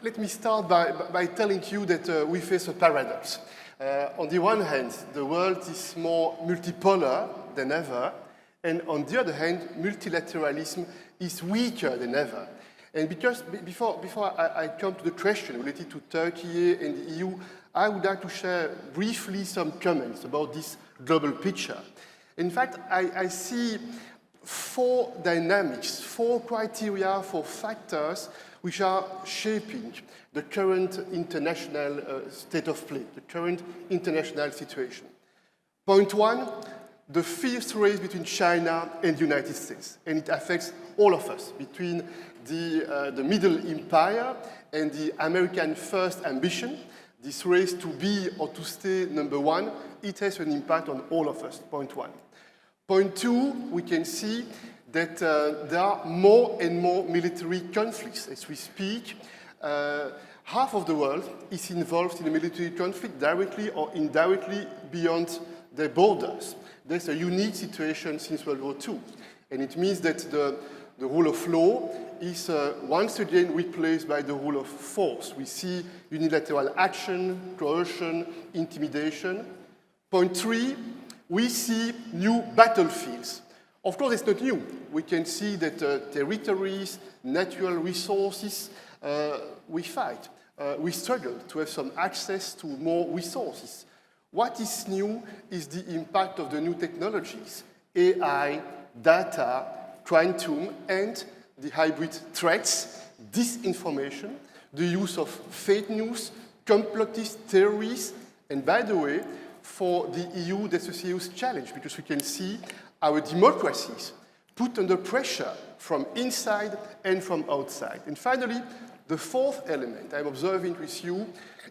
let me start by telling you that we face a paradox. On the one hand, the world is more multipolar than ever, and on the other hand, multilateralism is weaker than ever. And because before I come to the question related to Turkey and the EU, I would like to share briefly some comments about this global picture. In fact, I see four dynamics, four criteria, four factors which are shaping the current international state of play, the current international situation. Point one, the fierce race between China and the United States, and it affects all of us, between the Middle Empire and the American first ambition, this race to be or to stay number one, it has an impact on all of us, point one. Point two, we can see that there are more and more military conflicts as we speak. Half of the world is involved in a military conflict directly or indirectly beyond their borders. There's a unique situation since World War II, and it means that the rule of law is once again replaced by the rule of force. We see unilateral action, coercion, intimidation. Point three, we see new battlefields. Of course, it's not new. We can see that territories, natural resources, we fight. We struggle to have some access to more resources. What is new is the impact of the new technologies, AI, data, quantum, and the hybrid threats, disinformation, the use of fake news, complotists, terrorists, and by the way, for the EU, that's a serious challenge because we can see our democracies put under pressure from inside and from outside. And finally, the fourth element I'm observing with you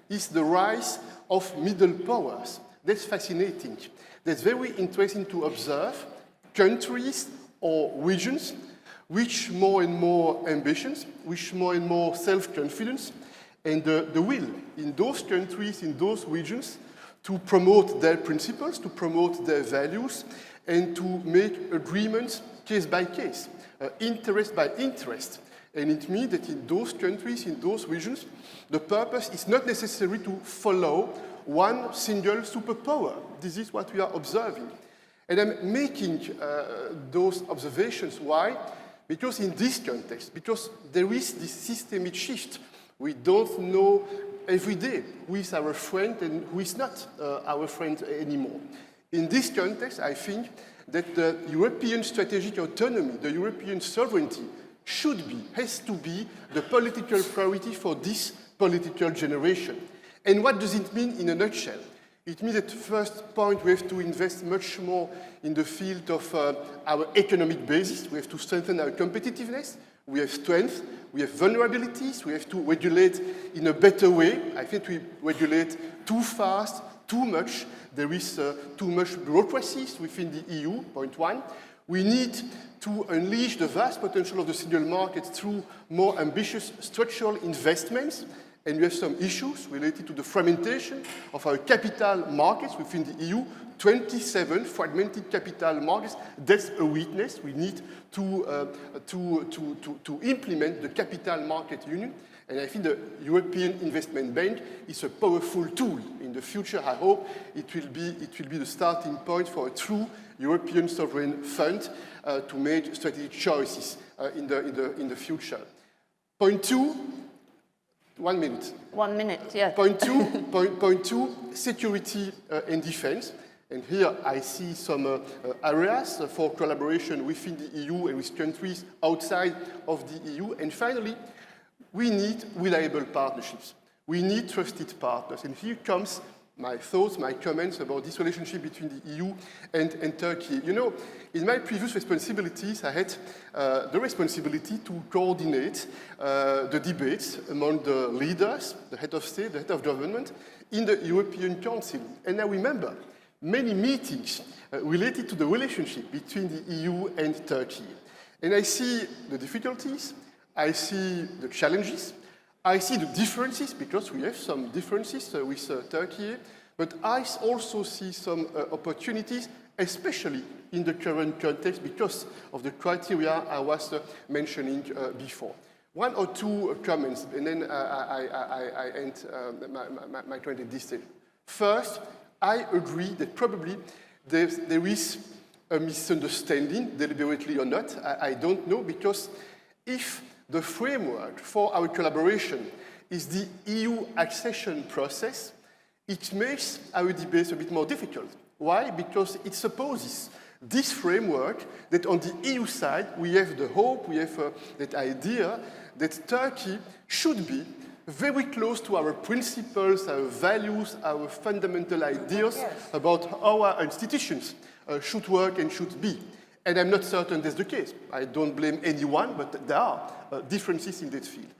is the rise of middle powers. That's fascinating. That's very interesting to observe. Countries or regions with more and more ambitions, with more and more self-confidence, and the will in those countries, in those regions, to promote their principles, to promote their values, and to make agreements case by case, interest by interest. And it means that in those countries, in those regions, the purpose is not necessarily to follow one single superpower. This is what we are observing. And I'm making those observations. Why? Because in this context, because there is this systemic shift. We don't know every day who is our friend and who is not our friend anymore. In this context, I think that the European strategic autonomy, the European sovereignty, has to be the political priority for this political generation. And what does it mean in a nutshell? It means at the first point we have to invest much more in the field of our economic basis. We have to strengthen our competitiveness. We have strength. We have vulnerabilities. We have to regulate in a better way. I think we regulate too fast, too much. There is too much bureaucracy within the EU, point one. We need to unleash the vast potential of the single market through more ambitious structural investments. And we have some issues related to the fragmentation of our capital markets within the EU. 27 fragmented capital markets. That's a weakness. We need to implement the capital market union. And I think the European Investment Bank is a powerful tool. In the future, I hope it will be the starting point for a true European sovereign fund to make strategic choices in the future. Point two. 1 minute. 1 minute, yeah. Point two, security and defense. And here I see some areas for collaboration within the EU and with countries outside of the EU. And finally, we need reliable partnerships. We need trusted partners. And here comes my thoughts, my comments about this relationship between the EU and Turkey. You know, in my previous responsibilities, I had the responsibility to coordinate the debates among the leaders, the head of state, the head of government, in the European Council. And I remember many meetings related to the relationship between the EU and Turkey. And I see the difficulties, I see the challenges, I see the differences, because we have some differences with Turkey, but I also see some opportunities, especially in the current context, because of the criteria I was mentioning before. One or two comments, and then I end my point at this stage. First, I agree that probably there is a misunderstanding, deliberately or not, I don't know, because if the framework for our collaboration is the EU accession process, it makes our debates a bit more difficult. Why? Because it supposes this framework that on the EU side we have the hope, we have that idea that Turkey should be very close to our principles, our values, our fundamental ideas about how our institutions should work and should be. And I'm not certain that's the case. I don't blame anyone, but there are differences in that field.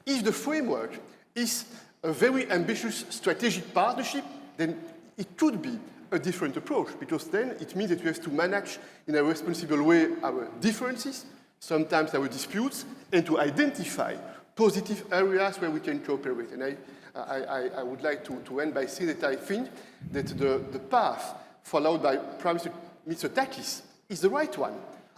If the framework is a very ambitious strategic partnership, then it could be a different approach, because then it means that we have to manage in a responsible way our differences, sometimes our disputes, and to identify positive areas where we can cooperate. And I would like to end by saying that I think that the path followed by Prime Minister Mitsotakis is the right one.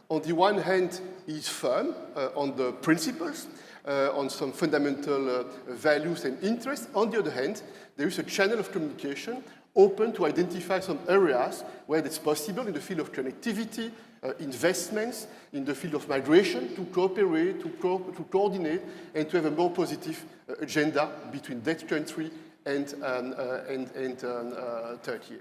On the one hand, he is firm on the principles, on some fundamental values and interests. On the other hand, there is a channel of communication open to identify some areas where it's possible in the field of connectivity, investments, in the field of migration, to cooperate, to coordinate, and to have a more positive agenda between that country and Turkey.